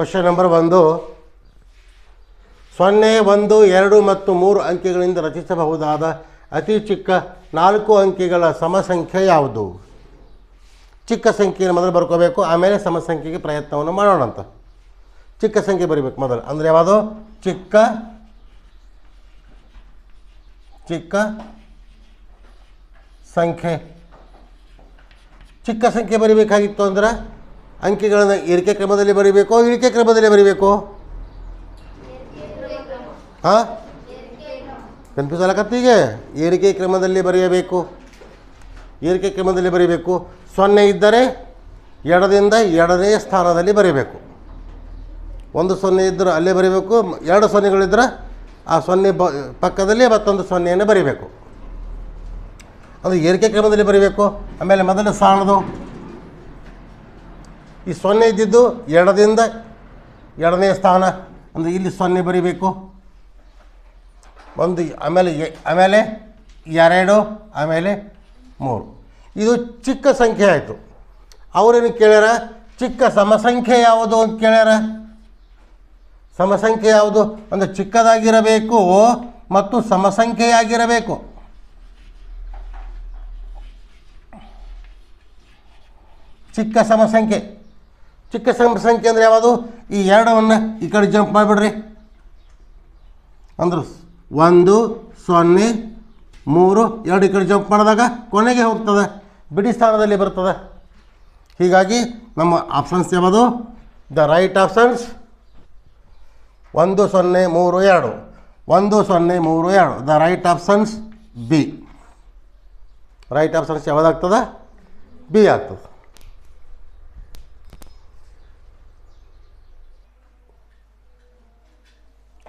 Question number 1 0 1 2 ಮತ್ತು 3 ಅಂಕೆಗಳಿಂದ ರಚಿಸಬಹುದಾದ ಅತಿ ಚಿಕ್ಕ 4 ಅಂಕೆಗಳ ಸಮಸಂಖ್ಯೆ ಯಾವುದು? ಚಿಕ್ಕ ಸಂಖ್ಯೆಯನ್ನು ಮೊದಲು ಬರ್ಕೋಬೇಕು, ಆಮೇಲೆ ಸಮಸಂಖ್ಯೆಗೆ ಪ್ರಯತ್ನವನ್ನು ಮಾಡೋಣ ಅಂತ. ಚಿಕ್ಕ ಸಂಖ್ಯೆ ಬರೀಬೇಕು ಮೊದಲು. ಅಂದರೆ ಯಾವುದು? ಚಿಕ್ಕ ಸಂಖ್ಯೆ. ಚಿಕ್ಕ ಸಂಖ್ಯೆ ಬರೀಬೇಕಾಗಿತ್ತು ಅಂದ್ರೆ ಅಂಕೆಗಳನ್ನು ಏರಿಕೆ ಕ್ರಮದಲ್ಲಿ ಬರೀಬೇಕು, ಇಳಿಕೆ ಕ್ರಮದಲ್ಲಿ ಬರೀಬೇಕು? ಹಾಂ, ಕನ್ಫ್ಯೂಸ್ ಆಗಕತ್ತೀಗೆ. ಏರಿಕೆ ಕ್ರಮದಲ್ಲಿ ಬರೆಯಬೇಕು. ಏರಿಕೆ ಕ್ರಮದಲ್ಲಿ ಬರೀಬೇಕು. 0 ಇದ್ದರೆ ಎಡದಿಂದ ಎಡನೆಯ ಸ್ಥಾನದಲ್ಲಿ ಬರೀಬೇಕು. 1 0 ಇದ್ದರೆ ಅಲ್ಲೇ ಬರೀಬೇಕು. 2 0ಗಳಿದ್ದರೆ ಆ 0 ಪಕ್ಕದಲ್ಲಿ ಮತ್ತೊಂದು 0ಯನ್ನು ಬರೀಬೇಕು. ಅದು ಏರಿಕೆ ಕ್ರಮದಲ್ಲಿ ಬರೀಬೇಕು. ಆಮೇಲೆ ಮೊದಲ ಸ್ಥಾನದು ಈ 0 ಇದ್ದಿದ್ದು ಎಡದಿಂದ ಎಡನೆಯ ಸ್ಥಾನ, ಅಂದರೆ ಇಲ್ಲಿ 0 ಬರೀಬೇಕು. 1 ಆಮೇಲೆ 2 ಆಮೇಲೆ 3. ಇದು ಚಿಕ್ಕ ಸಂಖ್ಯೆ ಆಯಿತು. ಅವರೇನು ಕೇಳ್ಯಾರ? ಚಿಕ್ಕ ಸಮಸಂಖ್ಯೆ ಯಾವುದು ಅಂತ ಕೇಳ್ಯಾರ. ಸಮಸಂಖ್ಯೆ ಯಾವುದು ಅಂದರೆ ಚಿಕ್ಕದಾಗಿರಬೇಕು ಮತ್ತು ಸಮಸಂಖ್ಯೆಯಾಗಿರಬೇಕು. ಚಿಕ್ಕ ಸಮಸಂಖ್ಯೆ. ಚಿಕ್ಕ ಸಮಸಂಖ್ಯೆ ಅಂದರೆ ಯಾವುದು? ಈ 2ವನ್ನು ಈ ಕಡೆ ಜಂಪ್ ಮಾಡಿಬಿಡ್ರಿ. ಅಂದ್ರೆ 1 0 3 2 ಈ ಕಡೆ ಜಂಪ್ ಮಾಡಿದಾಗ ಕೊನೆಗೆ ಹೋಗ್ತದೆ, ಬಿಡಿ ಸ್ಥಾನದಲ್ಲಿ ಬರ್ತದೆ. ಹೀಗಾಗಿ ನಮ್ಮ ಆಪ್ಷನ್ಸ್ ಯಾವುದು? The right options 1 0 3 2. 1 0 3 2. The right options B. Right options ಯಾವುದಾಗ್ತದೆ? ಬಿ ಆಗ್ತದೆ.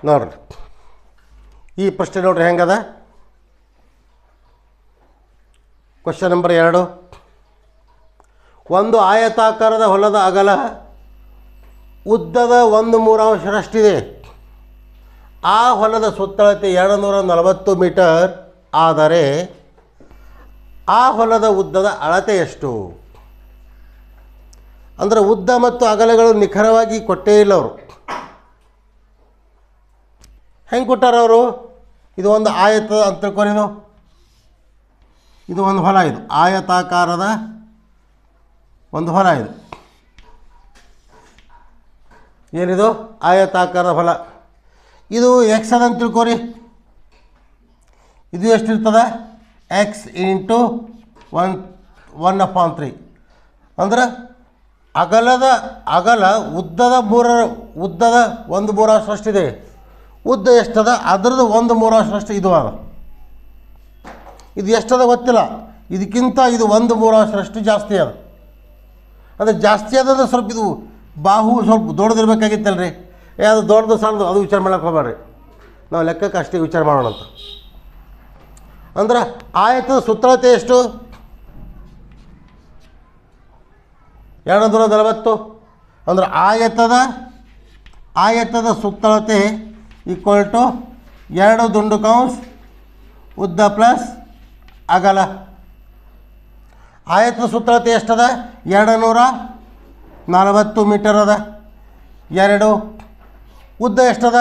ನೋಡ್ರಿ ಈ ಪ್ರಶ್ನೆ ನೋಡ್ರಿ ಹೆಂಗದ. Question number 2. ಒಂದು ಆಯತಾಕಾರದ ಹೊಲದ ಅಗಲ ಉದ್ದದ 1/3 ಆ ಹೊಲದ ಸುತ್ತಳತೆ 240 ಮೀಟರ್ ಆದರೆ ಆ ಹೊಲದ ಉದ್ದದ ಅಳತೆ ಎಷ್ಟು? ಅಂದರೆ ಉದ್ದ ಮತ್ತು ಅಗಲಗಳು ನಿಖರವಾಗಿ ಕೊಟ್ಟೇ ಇಲ್ಲ ಅವರು. ಹೆಂಗೆ ಕೊಟ್ಟಾರ ಅವರು? ಇದು ಒಂದು ಆಯತ ಅಂತ ತಿಳ್ಕೊರಿದು. ಇದು ಒಂದು ಹೊಲ, ಇದು ಆಯತಾಕಾರದ ಒಂದು ಹೊಲ. ಇದು ಏನಿದು? ಆಯತಾಕಾರದ ಹೊಲ. ಇದು ಎಕ್ಸ್ ಅದಂತ ತಿಳ್ಕೊರಿ. ಇದು ಎಷ್ಟಿರ್ತದೆ? X into 1/3. ಅಂದ್ರೆ ಅಗಲ ಉದ್ದದ 1/3 ಉದ್ದ ಎಷ್ಟದ? ಅದರದ್ದು 1/3 ಇದು ಅದ. ಇದು ಎಷ್ಟದ ಗೊತ್ತಿಲ್ಲ. ಇದಕ್ಕಿಂತ ಇದು 1/3 ಜಾಸ್ತಿ ಅದ. ಅಂದರೆ ಜಾಸ್ತಿ ಅದಂದ್ರೆ ಸ್ವಲ್ಪ ಇದು ಬಾಹು ಸ್ವಲ್ಪ ದೊಡ್ಡದಿರ್ಬೇಕಾಗಿತ್ತಲ್ರಿ. ಅದು ದೊಡ್ಡದು ಸಣ್ಣದು ಅದು ವಿಚಾರ ಮಾಡೋಕ್ಕೆ ಹೋಗ್ಬೇಡ್ರಿ. ನಾವು ಲೆಕ್ಕಕ್ಕೆ ಅಷ್ಟೇ ವಿಚಾರ ಮಾಡೋಣ ಅಂತ. ಅಂದ್ರೆ ಆಯತದ ಸುತ್ತಳತೆ ಎಷ್ಟು? 240. ಅಂದ್ರೆ ಆಯತದ ಸುತ್ತಳತೆ ಈಕ್ವಲ್ ಟು 2 ದುಂಡು ಕೌಂಸ್ ಉದ್ದ ಪ್ಲಸ್ ಅಗಲ. ಆಯತದ ಸುತ್ತಳತೆ ಎಷ್ಟದ? 240 ಮೀಟರ್ ಅದ. 2 ಉದ್ದ ಎಷ್ಟದ?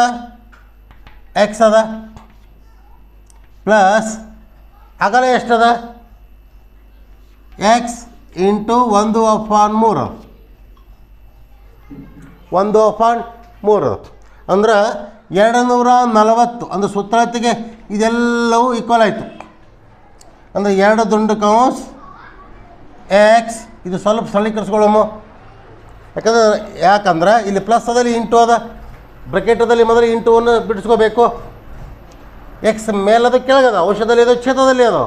ಎಕ್ಸ್ ಅದ. ಪ್ಲಸ್ ಅಗಲ ಎಷ್ಟದ? X into 1/3. 1/3 ಅಂದ್ರೆ 240. ಅಂದರೆ ಸುತ್ತಳತೆಗೆ ಇದೆಲ್ಲವೂ ಈಕ್ವಲ್ ಆಯಿತು. ಅಂದರೆ 2 ದುಂಡು ಕೌಂಸ್ ಎಕ್ಸ್. ಇದು ಸ್ವಲ್ಪ ಸರಳೀಕರಿಸ್ಕೊಳ್ಳೋಮ. ಯಾಕಂದ್ರೆ ಇಲ್ಲಿ ಪ್ಲಸ್ ಅದಲ್ಲಿ ಇಂಟು ಅದ. ಬ್ರಕೆಟದಲ್ಲಿ ಮೊದಲು ಇಂಟುವನ್ನು ಬಿಡಿಸ್ಕೋಬೇಕು. ಎಕ್ಸ್ ಮೇಲದ ಕೆಳಗದ, ಅಂಶದಲ್ಲಿ ಅದು ಛೇದದಲ್ಲಿ ಅದು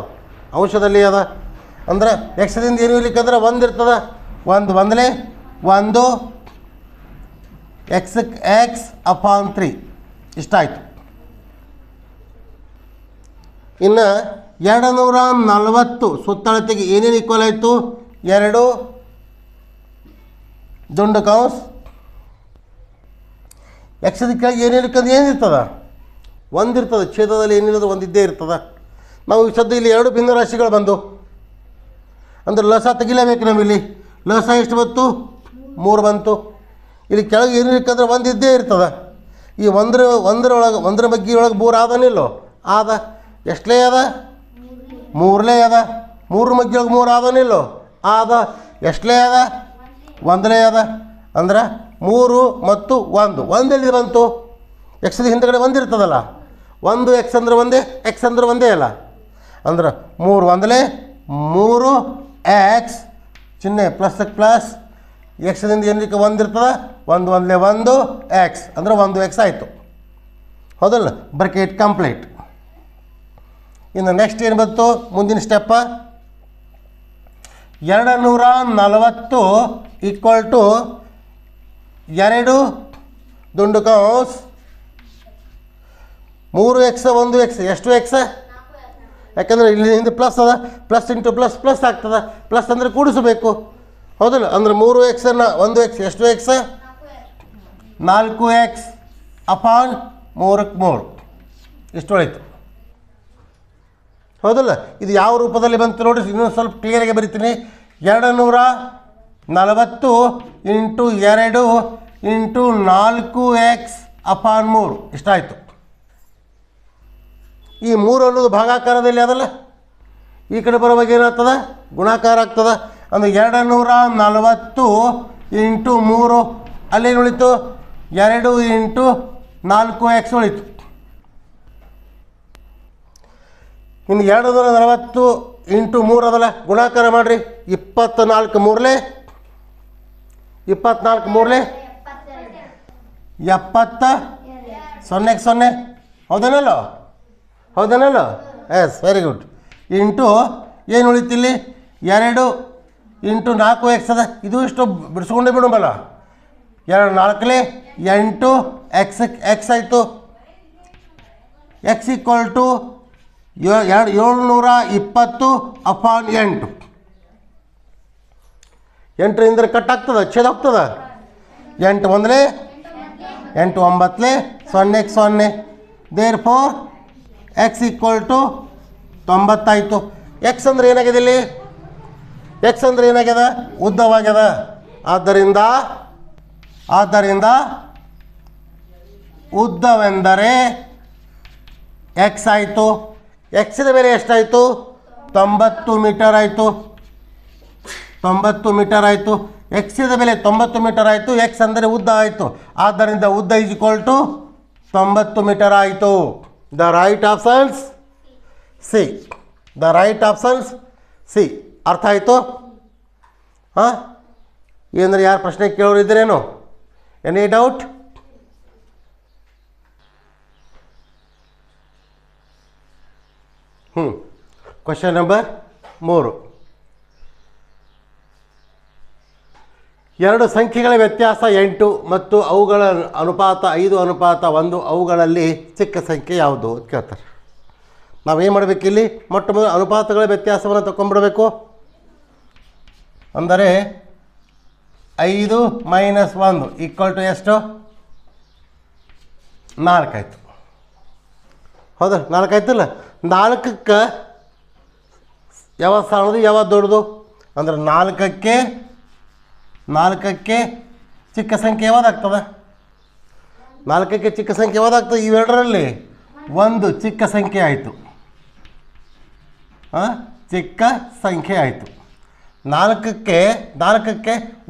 ಅಂಶದಲ್ಲಿ ಅದ. ಅಂದ್ರೆ ಎಕ್ಸ್ದಿಂದ ಏನು ಇರ್ಲಿಕ್ಕಂದ್ರೆ 1 ಇರ್ತದೆ. 1 x/3 ಇಷ್ಟಾಯಿತು. ಇನ್ನು 240 ಸುತ್ತಳತೆಗೆ ಏನೇನು ಈಕ್ವಲ್ ಆಯಿತು? 2 ದುಂಡು ಕೌಂಸ್ ಎಕ್ಸದ ಕೆಳಗೆ ಏನಿರ್ತದೆ? 1 ಇರ್ತದೆ. ಛೇದದಲ್ಲಿ ಏನಿರೋದು 1 ಇದ್ದೇ ಇರ್ತದೆ. ನಾವು ಈ ಸದ್ಯ ಇಲ್ಲಿ 2 ಭಿನ್ನ ರಾಶಿಗಳು ಬಂದು ಅಂದರೆ ಲಸ ತೆಗಿಲೇಬೇಕು. ನಮ್ಮಲ್ಲಿ ಲಸ ಎಷ್ಟು ಬಂತು? 3 ಬಂತು. ಇಲ್ಲಿ ಕೆಳಗೆ ಏನಿರ್ಕಂದ್ರೆ ಒಂದು ಇದ್ದೇ ಇರ್ತದೆ. ಈ ಒಂದರ ಬಗ್ಗೆ ಒಳಗೆ ಮೂರು ಆದನಿಲ್ಲೋ ಆದ. ಎಷ್ಟಲೇ ಅದ? ಮೂರಲೇ ಅದ. ಮೂರು ಮಗ್ಗಿ ಒಳಗೆ ಮೂರು ಆದನಿಲ್ಲೋ ಆದ. ಎಷ್ಟಲೇ ಅದ? ಒಂದಲೇ ಅದ. ಅಂದ್ರೆ 3 ಮತ್ತು 1 ಎಲ್ಲಿ ಬಂತು? ಎಕ್ಸ್ದ ಹಿಂದಗಡೆ ಒಂದಿರ್ತದಲ್ಲ, 1 ಎಕ್ಸ್ ಅಂದ್ರೆ ಒಂದೇ, ಎಕ್ಸ್ ಅಂದ್ರೆ ಒಂದೇ ಅಲ್ಲ. ಅಂದ್ರೆ 3 ಒಂದಲೇ 3 ಎಕ್ಸ್ ಚಿಹ್ನೆ ಪ್ಲಸ್ ಎಕ್ಸ್ದಿಂದ ಏನಕ್ಕೆ ಒಂದಿರ್ತದೆ? 1 ಒಂದಲೇ 1 ಎಕ್ಸ್ ಅಂದರೆ 1 ಎಕ್ಸ್ ಆಯಿತು. ಹೌದಲ್ಲ? Bracket complete. ಇನ್ನು ನೆಕ್ಸ್ಟ್ ಏನು ಬಂತು? ಮುಂದಿನ ಸ್ಟೆಪ್ಪ 240 ಈಕ್ವಲ್ ಟು 2 ದುಂಡು ಕೌಸ್ 3 ಎಕ್ಸ್ 1 ಎಕ್ಸ್. ಎಷ್ಟು ಎಕ್ಸ್? ಯಾಕಂದರೆ ಇಲ್ಲಿ ಹಿಂದೆ ಪ್ಲಸ್ ಅದ, ಪ್ಲಸ್ ಇಂಟು ಪ್ಲಸ್ ಆಗ್ತದೆ. ಪ್ಲಸ್ ಅಂದರೆ ಕೂಡಿಸಬೇಕು. ಹೌದಲ್ಲ? ಅಂದರೆ 3 ಎಕ್ಸನ್ನು 1 ಎಕ್ಸ್ ಎಷ್ಟು ಎಕ್ಸ್? 4 ಎಕ್ಸ್ ಅಪಾನ್ 3ಕ್ಕೆ 3 ಇಷ್ಟು ಉಳಿತು. ಹೌದಲ್ಲ? ಇದು ಯಾವ ರೂಪದಲ್ಲಿ ಬಂತು ನೋಡಿ, ಇನ್ನೊಂದು ಸ್ವಲ್ಪ ಕ್ಲಿಯರಾಗಿ ಬರಿತೀನಿ. 240 ಇಂಟು 2 ಇಂಟು 4 ಎಕ್ಸ್ ಅಪಾನ್ 3 ಇಷ್ಟಾಯಿತು. ಈ 3 ಅನ್ನೋದು ಭಾಗಾಕಾರದಲ್ಲಿ ಅದಲ್ಲ, ಈ ಕಡೆ ಬರುವಾಗ ಏನಾಗ್ತದೆ? ಗುಣಾಕಾರ ಆಗ್ತದೆ. ಅಂದರೆ 240 ಇಂಟು 3 ಅಲ್ಲೇನು ಉಳಿತು? 2 ಇಂಟು 4 ಎಕ್ಸ್ ಉಳಿತು. ಇನ್ನು 240 ಇಂಟು 3 ಅದಲ್ಲ, ಗುಣಾಕಾರ ಮಾಡಿರಿ. 24 ಮೂರಲೇ 24 ಮೂರಲೇ 70 0ಕ್ಕೆ 0 ಹೌದೇನಲ್ಲ? Yes, very good. ಇಂಟು ಏನು ಉಳಿತಿಲ್ಲಿ? 2 ಇಂಟು 4 ಎಕ್ಸ್ ಅದ. ಇದು ಇಷ್ಟು ಬಿಡಿಸ್ಕೊಂಡೇ ಬಿಡೋಂಬಲ್ಲ. 2 4ಲೇ 8 ಎಕ್ಸ್ ಆಯಿತು. X equal to 720 upon 8. 8ರಿಂದ ಕಟ್ ಆಗ್ತದೆ, ಛೇದ ಹೋಗ್ತದೆ. 8 ಒಂದಲೇ 8 9ಲೇ 0ಕ್ಕೆ 0. Therefore X equal to 90 ಆಯಿತು. ಎಕ್ಸ್ ಅಂದರೆ ಏನಾಗಿದೆ ಇಲ್ಲಿ? ಎಕ್ಸ್ ಅಂದರೆ ಏನಾಗ್ಯದ? ಉದ್ದವಾಗ್ಯದ. ಆದ್ದರಿಂದ ಉದ್ದವೆಂದರೆ ಎಕ್ಸ್ ಆಯಿತು. ಎಕ್ಸಿನ ಬೆಲೆ ಎಷ್ಟಾಯಿತು? 90 ಮೀಟರ್ ಆಯಿತು. 90 ಮೀಟರ್ ಆಯಿತು. ಎಕ್ಸಿನ ಬೆಲೆ 90 ಮೀಟರ್ ಆಯಿತು. ಎಕ್ಸ್ ಅಂದರೆ ಉದ್ದ ಆಯಿತು. ಆದ್ದರಿಂದ ಉದ್ದ ಈಸ್ ಈಕ್ವಲ್ ಟು 90 ಮೀಟರ್ ಆಯಿತು. The right options C. The right options C. ಅರ್ಥ ಆಯಿತು? ಹಾಂ, ಏನಂದ್ರೆ ಯಾರು ಪ್ರಶ್ನೆ ಕೇಳೋರು ಇದ್ದೀರೇನು? Any doubt? Question number 3. 2 ಸಂಖ್ಯೆಗಳ ವ್ಯತ್ಯಾಸ 8 ಮತ್ತು ಅವುಗಳ ಅನುಪಾತ 5:1. ಅವುಗಳಲ್ಲಿ ಚಿಕ್ಕ ಸಂಖ್ಯೆ ಯಾವುದು ಅಂತ ಕೇಳ್ತಾರೆ. ನಾವೇನು ಮಾಡಬೇಕು ಇಲ್ಲಿ? ಮೊಟ್ಟ ಮೊದಲು ಅನುಪಾತಗಳ ವ್ಯತ್ಯಾಸವನ್ನು ತಗೊಂಡ್ಬಿಡಬೇಕು. ಅಂದರೆ 5 - 1 ಈಕ್ವಲ್ ಟು ಎಷ್ಟು? 4 ಆಯಿತು. ಹೌದಾ? 4 ಆಯ್ತಲ್ಲ? 4ಕ್ಕೆ ಯಾವ ಸಣ್ಣದು ಯಾವ ದೊಡ್ಡದು? ಅಂದರೆ 4ಕ್ಕೆ ಚಿಕ್ಕ ಸಂಖ್ಯೆ ಯಾವ್ದಾಗ್ತದೆ? 4ಕ್ಕೆ ಚಿಕ್ಕ ಸಂಖ್ಯೆ ಯಾವ್ದಾಗ್ತದೆ? ಇವೆರಡರಲ್ಲಿ ಒಂದು ಚಿಕ್ಕ ಸಂಖ್ಯೆ ಆಯಿತು. ಚಿಕ್ಕ ಸಂಖ್ಯೆ ಆಯಿತು. 4ಕ್ಕೆ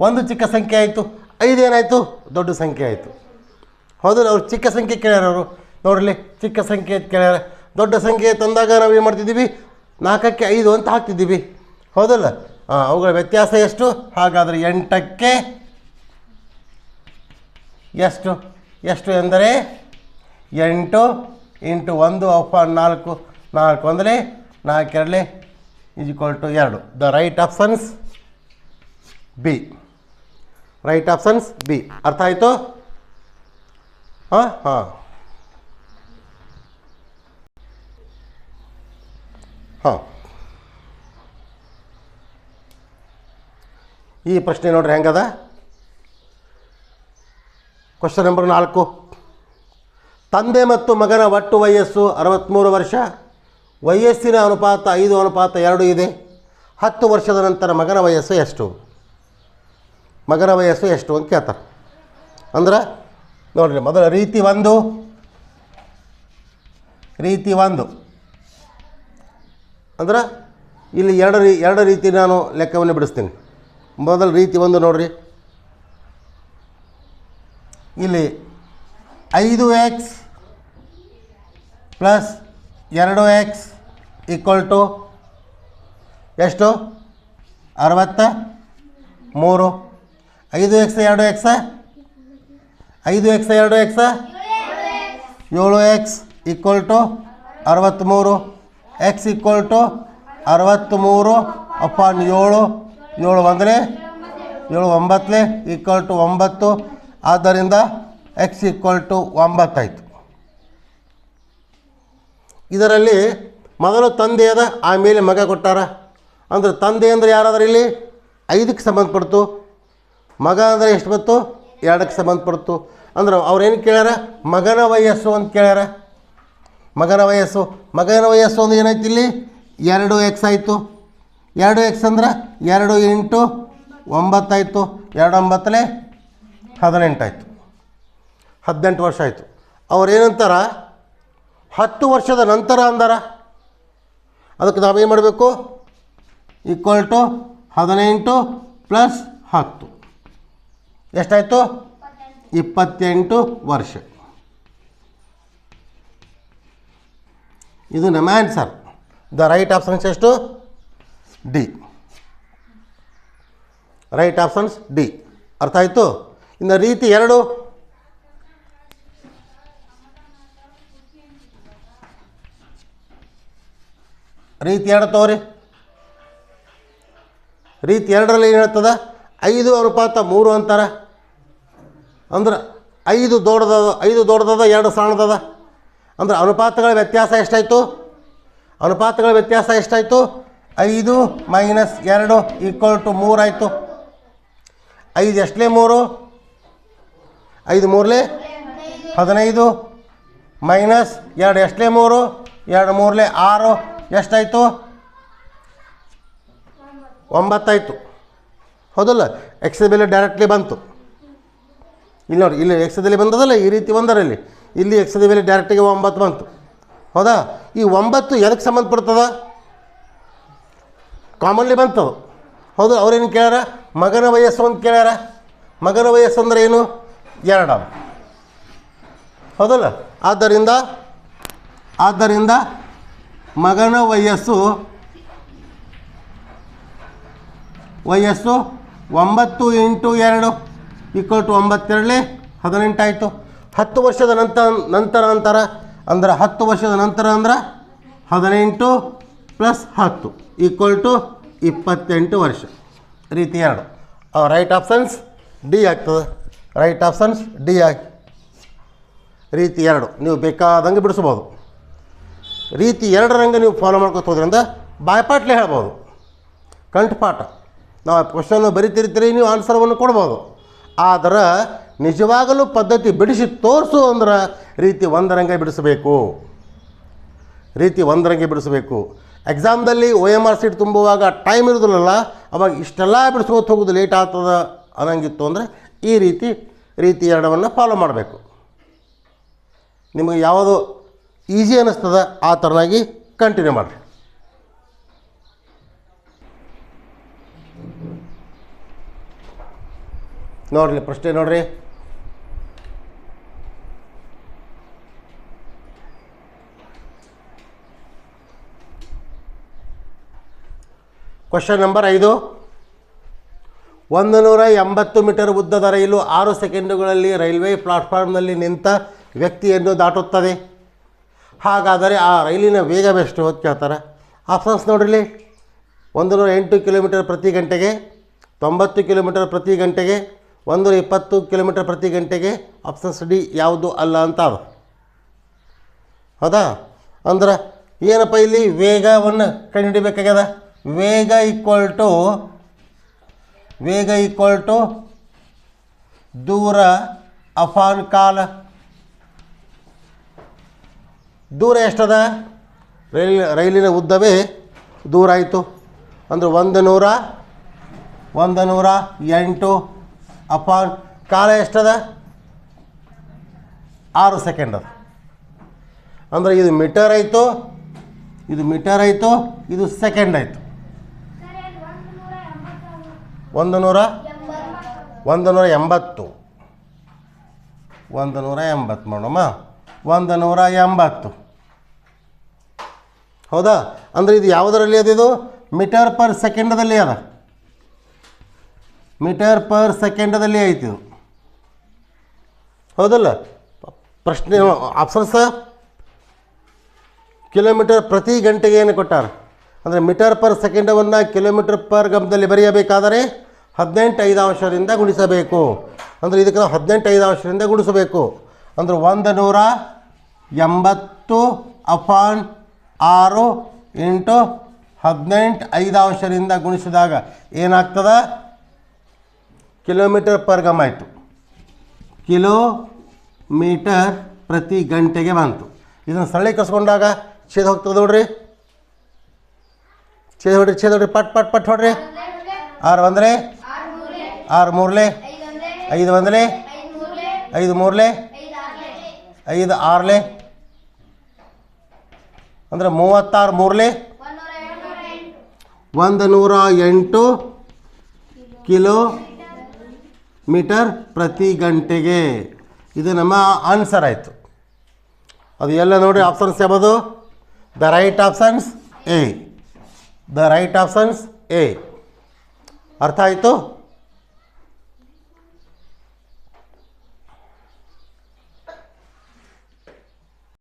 ಒಂದು ಚಿಕ್ಕ ಸಂಖ್ಯೆ ಆಯಿತು. 5 ಏನಾಯಿತು? ದೊಡ್ಡ ಸಂಖ್ಯೆ ಆಯಿತು. ಹೌದಲ್ಲ? ಅವ್ರು ಚಿಕ್ಕ ಸಂಖ್ಯೆ ಕೇಳ್ಯಾರ. ಅವರು ನೋಡಲಿ, ಚಿಕ್ಕ ಸಂಖ್ಯೆ ಕೇಳ್ಯಾರ. ದೊಡ್ಡ ಸಂಖ್ಯೆ ತಂದಾಗ ನಾವು ಏನು ಮಾಡ್ತಿದ್ದೀವಿ? 4ಕ್ಕೆ 5 ಅಂತ ಹಾಕ್ತಿದ್ದೀವಿ. ಹೌದಲ್ಲ? ಅವುಗಳ ವ್ಯತ್ಯಾಸ ಎಷ್ಟು? ಹಾಗಾದರೆ 8ಕ್ಕೆ ಎಷ್ಟು ಎಂದರೆ 8 ಇಂಟು 1 ಅಪಾನ್ 4. 4 ಒಂದಲೇ 4 ಎರಡಲೇ is equal to 2. The right options B. Right options B. ಅರ್ಥ ಆಯಿತು? ಹಾಂ. ಈ ಪ್ರಶ್ನೆ ನೋಡ್ರಿ ಹೆಂಗದ. Question number 4. ತಂದೆ ಮತ್ತು ಮಗನ ಒಟ್ಟು ವಯಸ್ಸು 63 ವರ್ಷ. ವಯಸ್ಸಿನ ಅನುಪಾತ 5:2 ಇದೆ. 10 ವರ್ಷದ ನಂತರ ಮಗನ ವಯಸ್ಸು ಎಷ್ಟು ಅಂತ ಕೇಳ್ತಾರೆ. ಅಂದ್ರೆ ನೋಡಿರಿ, ಮೊದಲು ರೀತಿ ಒಂದು ಅಂದ್ರೆ ಇಲ್ಲಿ ಎರಡು ರೀತಿ ನಾನು ಲೆಕ್ಕವನ್ನು ಬಿಡಿಸ್ತೀನಿ. ಮೊದಲು ರೀತಿ ಒಂದು ನೋಡಿರಿ, ಇಲ್ಲಿ 5x plus 2x equal to ಎಷ್ಟು? 63. 5x 2x 7x equal to 63. x equal to 63 upon 7. 7 ಒಂದಲೇ 7 9 ಈಕ್ವಲ್ ಟು 9. ಆದ್ದರಿಂದ x ಈಕ್ವಲ್ ಟು 9 ಆಯಿತು. ಇದರಲ್ಲಿ ಮೊದಲು ತಂದೆ ಅದ, ಆಮೇಲೆ ಮಗ ಕೊಟ್ಟಾರ. ಅಂದ್ರೆ ತಂದೆ ಅಂದರೆ ಯಾರಾದ್ರೆ ಇಲ್ಲಿ 5ಕ್ಕೆ ಸಂಬಂಧಪಡ್ತು, ಮಗ ಅಂದರೆ ಎಷ್ಟು ಬಂತು? 2ಕ್ಕೆ ಸಂಬಂಧಪಡ್ತು. ಅಂದ್ರೆ ಅವ್ರೇನು ಕೇಳ್ಯಾರ? ಮಗನ ವಯಸ್ಸು ಅಂತ ಕೇಳ್ಯಾರ. ಮಗನ ವಯಸ್ಸು ಅಂದ್ರೆ ಏನಾಯ್ತು? ಇಲ್ಲಿ 2x ಆಯಿತು. 2x ಅಂದ್ರೆ 2 ಇಂಟು 9 ಆಯಿತು. 2 9 18 ಆಯಿತು. 18 ವರ್ಷ ಆಯಿತು. ಅವ್ರೇನಂತಾರ? 10 ವರ್ಷದ ನಂತರ ಅಂದಾರ. ಅದಕ್ಕೆ ನಾವೇನು ಮಾಡಬೇಕು? ಈಕ್ವಲ್ ಟು 18 ಪ್ಲಸ್ 10 ಎಷ್ಟಾಯಿತು? 28 ವರ್ಷ. ಇದು ನಮ್ಮ ಆನ್ಸರ್. ದ ರೈಟ್ ಆಪ್ಷನ್ಸ್ ಎಷ್ಟು? ಡಿ. Right options D. ಅರ್ಥ ಆಯಿತು? ಇನ್ನು ರೀತಿ 2, ರೀತಿ 2 ತಗೋರಿ. ರೀತಿ 2ರಲ್ಲಿ ಏನು ಹೇಳ್ತದ? 5:3 ಅಂತಾರೆ. ಅಂದ್ರೆ 5 ದೊಡ್ಡದದ, 2 ಸಣ್ಣದದ. ಅಂದ್ರೆ ಅನುಪಾತಗಳ ವ್ಯತ್ಯಾಸ ಎಷ್ಟಾಯಿತು? 5 ಮೈನಸ್ 2 ಈಕ್ವಲ್ ಟು 3 ಆಯಿತು. 5 ಎಷ್ಟಲೇ 3? 5 3 15 ಮೈನಸ್ 2 ಎಷ್ಟಲೇ 3? 2 3 6 ಎಷ್ಟಾಯಿತು? 9 ಆಯಿತು. ಹೌದಲ್ಲ? ಎಕ್ಸ್ ಬೆಲೆ ಡೈರೆಕ್ಟ್ಲಿ ಬಂತು. ಇಲ್ಲಿ ನೋಡಿ, ಇಲ್ಲಿ ಎಕ್ಸ್ ಬೆಲೆ ಬಂದದಲ್ಲ ಈ ರೀತಿ ಒಂದರಲ್ಲಿ. ಇಲ್ಲಿ ಎಕ್ಸ್ ಬೆಲೆ ಡೈರೆಕ್ಟಿಗೆ 9 ಬಂತು. ಹೌದಾ? ಈ 9 ಎದಕ್ಕೆ ಸಂಬಂಧಪಡ್ತದ? ಕಾಮನ್ಲಿ ಬಂತದು. ಹೌದು? ಅವ್ರೇನು ಕೇಳ್ಯಾರ? ಮಗನ ವಯಸ್ಸು ಅಂತ ಕೇಳ್ಯಾರ. ಮಗನ ವಯಸ್ಸು ಅಂದರೆ ಏನು? 2. ಹೌದಲ್ಲ? ಆದ್ದರಿಂದ ಮಗನ ವಯಸ್ಸು 9 ಇಂಟು 2 ಈಕ್ವಲ್ ಟು 9 18 ಆಯಿತು. 10 ವರ್ಷದ ನಂತರ ಅಂತಾರೆ. ಅಂದ್ರೆ 10 ವರ್ಷದ ನಂತರ ಅಂದ್ರೆ 18 ಪ್ಲಸ್ 10 ಈಕ್ವಲ್ ಟು 28 ವರ್ಷ. ರೀತಿ 2. ರೈಟ್ ಆಪ್ಷನ್ಸ್ ಡಿ ಆಗ್ತದೆ. ರೈಟ್ ಆಪ್ಷನ್ಸ್ ಡಿ ಆಗಿ. ರೀತಿ 2 ನೀವು ಬೇಕಾದಂಗೆ ಬಿಡಿಸ್ಬೋದು. ರೀತಿ 2ರಂಗೆ ನೀವು ಫಾಲೋ ಮಾಡ್ಕೊತ ಹೋದ್ರಿಂದ ಬಾಯ್ಪಾಟ್ಲೆ ಹೇಳ್ಬೋದು, ಕಂಠಪಾಠ. ನಾವು ಕ್ವಶನ್ ಬರಿತಿರ್ತೀರಿ, ನೀವು ಆನ್ಸರ್ವನ್ನು ಕೊಡ್ಬೋದು. ಆದರೆ ನಿಜವಾಗಲೂ ಪದ್ಧತಿ ಬಿಡಿಸಿ ತೋರಿಸು ಅಂದ್ರೆ ರೀತಿ 1ರಂಗೆ ಬಿಡಿಸಬೇಕು. ರೀತಿ 1ರಂಗೆ ಬಿಡಿಸಬೇಕು. ಎಕ್ಸಾಮ್ದಲ್ಲಿ OMR ಸೀಟ್ ತುಂಬುವಾಗ ಟೈಮ್ ಇರೋದಿಲ್ಲಲ್ಲ, ಅವಾಗ ಇಷ್ಟೆಲ್ಲ ಬಿಡಿಸ್ಕೋತ ಹೋಗೋದು ಲೇಟ್ ಆಗ್ತದ ಅನ್ನಂಗಿತ್ತು ಅಂದರೆ ಈ ರೀತಿ 2ವನ್ನು ಫಾಲೋ ಮಾಡಬೇಕು. ನಿಮಗೆ ಯಾವುದು ಈಸಿ ಅನ್ನಿಸ್ತದ ಆ ಥರನಾಗಿ ಕಂಟಿನ್ಯೂ ಮಾಡಿರಿ. ನೋಡ್ರಿ ಪ್ರಶ್ನೆ ನೋಡ್ರಿ. Question number 5. 180 ಮೀಟರ್ ಉದ್ದದ ರೈಲು 6 ಸೆಕೆಂಡುಗಳಲ್ಲಿ ರೈಲ್ವೆ ಪ್ಲಾಟ್ಫಾರ್ಮ್ನಲ್ಲಿ ನಿಂತ ವ್ಯಕ್ತಿಯನ್ನು ದಾಟುತ್ತದೆ. ಹಾಗಾದರೆ ಆ ರೈಲಿನ ವೇಗವೆಷ್ಟು ಅಂತ ಕೇಳ್ತಾರೆ. ಆಪ್ಷನ್ಸ್ ನೋಡ್ರಿ. 108 ಕಿಲೋಮೀಟರ್ ಪ್ರತಿ ಗಂಟೆಗೆ, 90 ಕಿಲೋಮೀಟರ್ ಪ್ರತಿ ಗಂಟೆಗೆ, 120 ಕಿಲೋಮೀಟರ್ ಪ್ರತಿ ಗಂಟೆಗೆ. ಆಪ್ಷನ್ಸ್ ಡಿ ಯಾವುದು ಅಲ್ಲ ಅಂತ ಅದು. ಹೌದಾ? ಅಂದ್ರೆ ಏನಪ್ಪ ಇಲ್ಲಿ ವೇಗವನ್ನು ಕಂಡುಹಿಡಿಬೇಕಾಗ್ಯದ. ವೇಗ ಈಕ್ವಲ್ ಟು ದೂರ ಅಪಾನ್ ಕಾಲ. ದೂರ ಎಷ್ಟದ? ರೈಲಿನ ಉದ್ದವೇ ದೂರ ಆಯಿತು. ಅಂದರೆ 108 ಅಪಾನ್ ಕಾಲ ಎಷ್ಟದ? 6 ಸೆಕೆಂಡ್ ಅದು. ಅಂದರೆ ಇದು ಮೀಟರ್ ಆಯಿತು, ಇದು ಮೀಟರ್ ಆಯಿತು, ಇದು ಸೆಕೆಂಡ್ ಆಯಿತು. 180 ಮಾಡೋಣ. 180. ಹೌದಾ? ಅಂದರೆ ಇದು ಯಾವುದರಲ್ಲಿ ಅದಿದು ಮೀಟರ್ ಪರ್ ಸೆಕೆಂಡದಲ್ಲಿ ಅದ, ಮೀಟರ್ ಪರ್ ಸೆಕೆಂಡದಲ್ಲಿ ಆಯ್ತು ಇದು. ಹೌದಲ್ಲ? ಪ್ರಶ್ನೆ ಆಪ್ಷನ್ಸ ಕಿಲೋಮೀಟರ್ ಪ್ರತಿ ಗಂಟೆಗೆ ಏನು ಕೊಟ್ಟಾರ ಅಂದರೆ ಮೀಟರ್ ಪರ್ ಸೆಕೆಂಡವನ್ನು ಕಿಲೋಮೀಟರ್ ಪರ್ ಗಮದಲ್ಲಿ ಬರೆಯಬೇಕಾದರೆ 18 ಗುಣಿಸಬೇಕು. ಅಂದರೆ ಇದಕ್ಕೆ ನಾವು 18 ಗುಣಿಸಬೇಕು. ಅಂದರೆ 180/6 ಇಂಟು 18 ಗುಣಿಸಿದಾಗ ಏನಾಗ್ತದೆ? ಕಿಲೋಮೀಟರ್ ಪರ್ ಗಮ್ ಆಯಿತು. ಕಿಲೋಮೀಟರ್ ಪ್ರತಿ ಗಂಟೆಗೆ ಬಂತು. ಇದನ್ನು ಸರಳೀಕರಿಸ್ಕೊಂಡಾಗ ಛೇದ ಹೋಗ್ತದೆ ನೋಡ್ರಿ, ಛೇದ ಹೊಡ್ರಿ ಪಟ್ ಪಟ್ ಪಟ್ ಹೊಡ್ರಿ. 6 1 6 3 5 1 5 3 5 6 ಅಂದರೆ 36 3 108 ಕಿಲೋಮೀಟರ್ ಪ್ರತಿ ಗಂಟೆಗೆ. ಇದು ನಮ್ಮ ಆನ್ಸರ್ ಆಯಿತು. ಅದು ಎಲ್ಲ ನೋಡಿ ಆಪ್ಷನ್ಸ್ ಯಾವುದು? The right options A. The right options A. ಅರ್ಥ ಆಯಿತು?